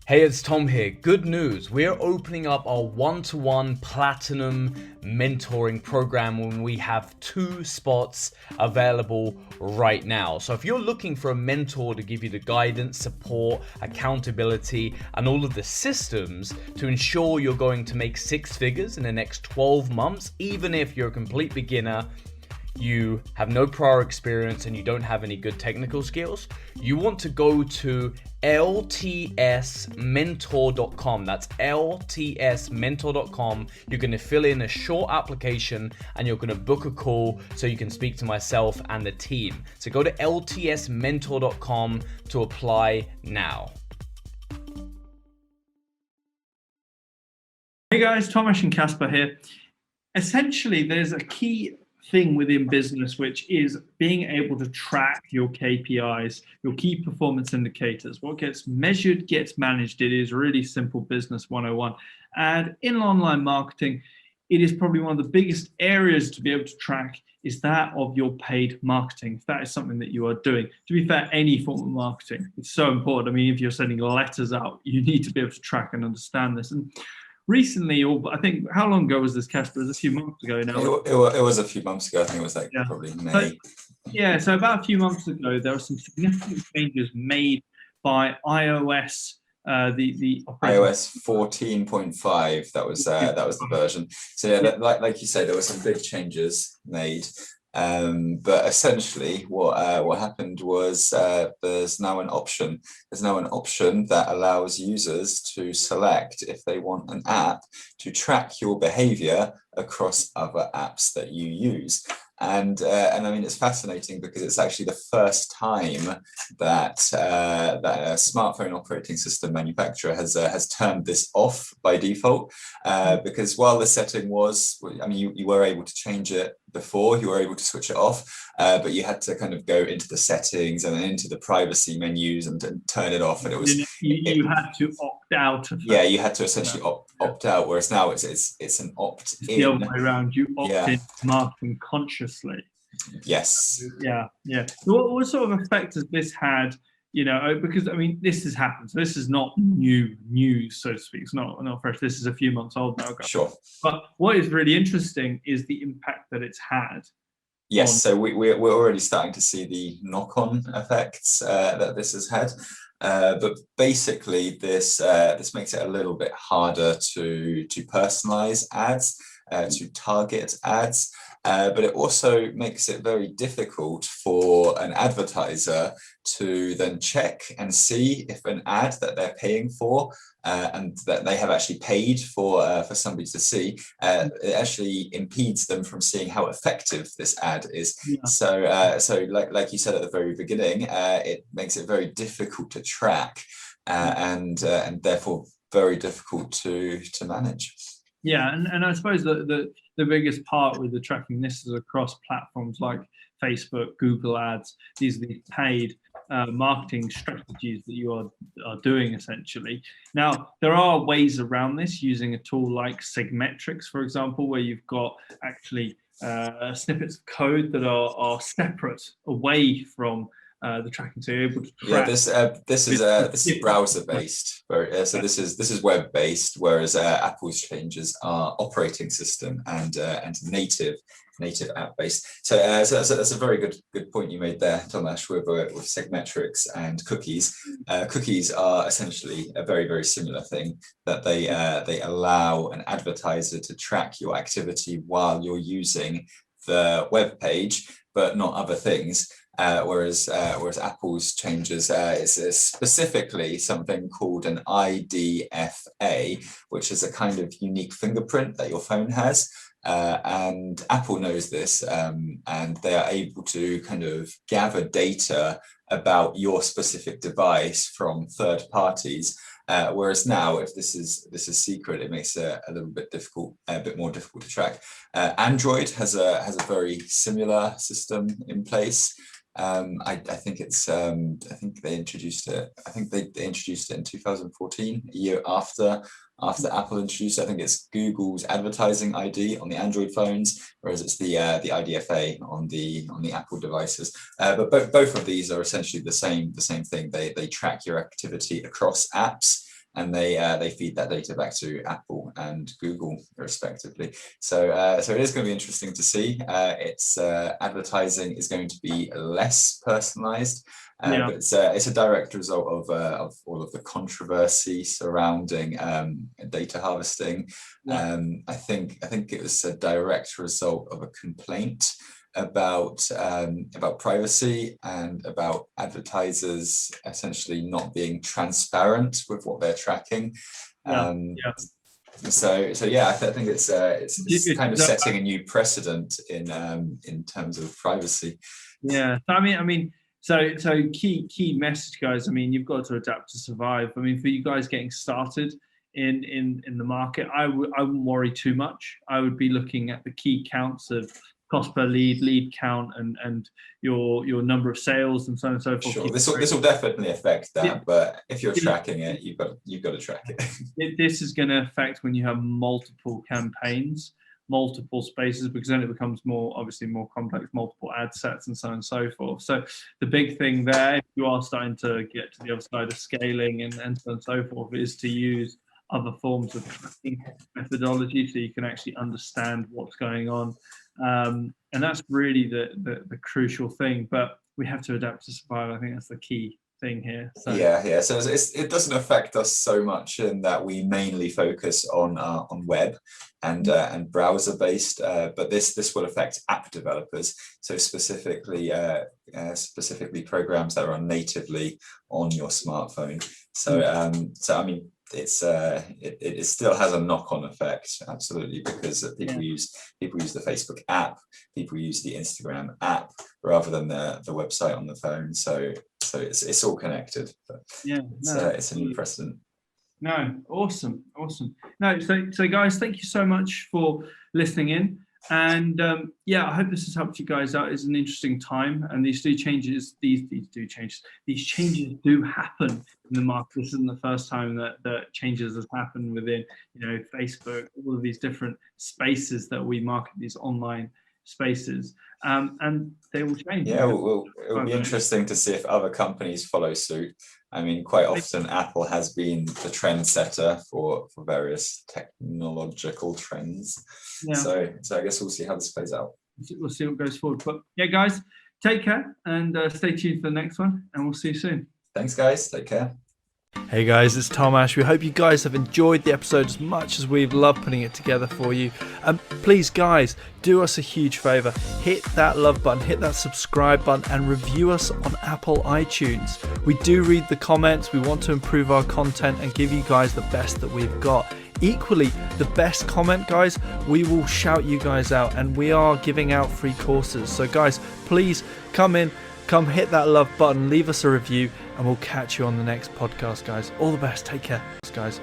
Hey, it's Tom here. Good news. We're opening up our one-to-one platinum mentoring program when we have 2 spots available right now. So if you're looking for a mentor to give you the guidance, support, accountability, and all of the systems to ensure you're going to make 6 figures in the next 12 months, even if you're a complete beginner, you have no prior experience and you don't have any good technical skills, you want to go to ltsmentor.com. That's ltsmentor.com. You're going to fill in a short application and you're going to book a call so you can speak to myself and the team. So go to ltsmentor.com to apply now. Hey guys, Thomas and Casper here. Essentially, there's a key thing within business, which is being able to track your KPIs, your key performance indicators. What gets measured gets managed. It is really simple business 101. And in online marketing, it is probably one of the biggest areas to be able to track is that of your paid marketing. If that is something that you are doing. To be fair, any form of marketing, it's so important. I mean, if you're sending letters out, you need to be able to track and understand this. And recently, or I think, how long ago was this, Casper? It was a few months ago now. It was a few months ago. I think it was probably May. So about a few months ago, there were some significant changes made by iOS. The iOS 14.5. That was the version. So yeah, like you say, there were some big changes made. But essentially, what happened was there's now an option. There's now an option that allows users to select if they want an app to track your behavior across other apps that you use. And I mean, it's fascinating because it's actually the first time that that a smartphone operating system manufacturer has turned this off by default. Because while the setting was, I mean, you were able to change it before, you were able to switch it off, but you had to kind of go into the settings and then into the privacy menus and turn it off. And it was you had to opt out. Yeah, you had to essentially opt out. Whereas now it's an opt in. The other way around. You opt in marketing consciously. Yes. Yeah. So what sort of effect has this had? You know, because I mean, this has happened. So this is not new news, so to speak. It's not fresh. This is a few months old now. Sure. But what is really interesting is the impact that it's had. Yes. So we're already starting to see the knock-on effects that this has had. But basically, this makes it a little bit harder to personalize ads, to target ads. But it also makes it very difficult for an advertiser to then check and see if an ad that they're paying for and that they have actually paid for somebody to see, it actually impedes them from seeing how effective this ad is. Yeah. So like you said at the very beginning, it makes it very difficult to track and therefore very difficult to manage. Yeah, and I suppose the biggest part with the tracking this is across platforms like Facebook, Google Ads. These are the paid marketing strategies that you are doing essentially. Now, there are ways around this using a tool like Segmetrics, for example, where you've got actually snippets of code that are separate away from the tracking, so you're able to track. Yeah, this is browser based. So this is web based, whereas Apple's changes are operating system and native app based. So that's a very good point you made there, Tomasz, with Segmetrics and cookies. Cookies are essentially a very similar thing, that they allow an advertiser to track your activity while you're using the web page, but not other things. Whereas Apple's changes is specifically something called an IDFA, which is a kind of unique fingerprint that your phone has. And Apple knows this, and they are able to kind of gather data about your specific device from third parties. Whereas now, if this is secret, it makes it a little bit difficult, a bit more difficult to track. Android has a very similar system in place. I think they introduced it. I think they introduced it in 2014, a year after Apple introduced it. I think it's Google's advertising ID on the Android phones, whereas it's the IDFA on the Apple devices. But both of these are essentially the same thing. They track your activity across apps. and they feed that data back to Apple and Google respectively. So so it is going to be interesting to see. It's advertising is going to be less personalized. But it's a direct result of all of the controversy surrounding data harvesting. I think it was a direct result of a complaint about privacy and about advertisers essentially not being transparent with what they're tracking. So yeah, I think it's kind of setting a new precedent in terms of privacy. Yeah, I mean. So key message, guys. I mean, you've got to adapt to survive. I mean, for you guys getting started in the market, I wouldn't worry too much. I would be looking at the key counts of cost per lead count, and your number of sales, and so on and so forth. Sure, this will definitely affect that. But if you're tracking it, you've got to track it. This is going to affect when you have multiple campaigns, multiple spaces, because then it becomes obviously more complex, multiple ad sets and so on and so forth. So the big thing there, if you are starting to get to the other side of scaling and so on and so forth, is to use other forms of tracking methodology so you can actually understand what's going on. And that's really the crucial thing, but we have to adapt to survive. I think that's the key thing here. So. Yeah. So it doesn't affect us so much in that we mainly focus on web and browser based, but this will affect app developers. So specifically programs that run natively on your smartphone. So I mean, it still has a knock-on effect, absolutely, because people use the Facebook app, people use the Instagram app rather than the website on the phone. So it's all connected. But it's a new precedent. No, awesome. No, so guys, thank you so much for listening in. And I hope this has helped you guys out. It's an interesting time, and these changes do happen in the market. This isn't the first time that changes has happened within, Facebook, all of these different spaces that we market, these online spaces, and they will change. Yeah, it will be interesting to see if other companies follow suit. I mean, quite often Apple has been the trendsetter for various technological trends. Yeah. So I guess we'll see how this plays out. We'll see what goes forward. But yeah, guys, take care and stay tuned for the next one, and we'll see you soon. Thanks, guys. Take care. Hey guys, it's Tom Ash. We hope you guys have enjoyed the episode as much as we've loved putting it together for you. Please guys, do us a huge favour. Hit that love button, hit that subscribe button, and review us on Apple iTunes. We do read the comments. We want to improve our content and give you guys the best that we've got. Equally, the best comment, guys, we will shout you guys out, and we are giving out free courses. So guys, please come hit that love button, leave us a review, and we'll catch you on the next podcast, guys. All the best. Take care, guys.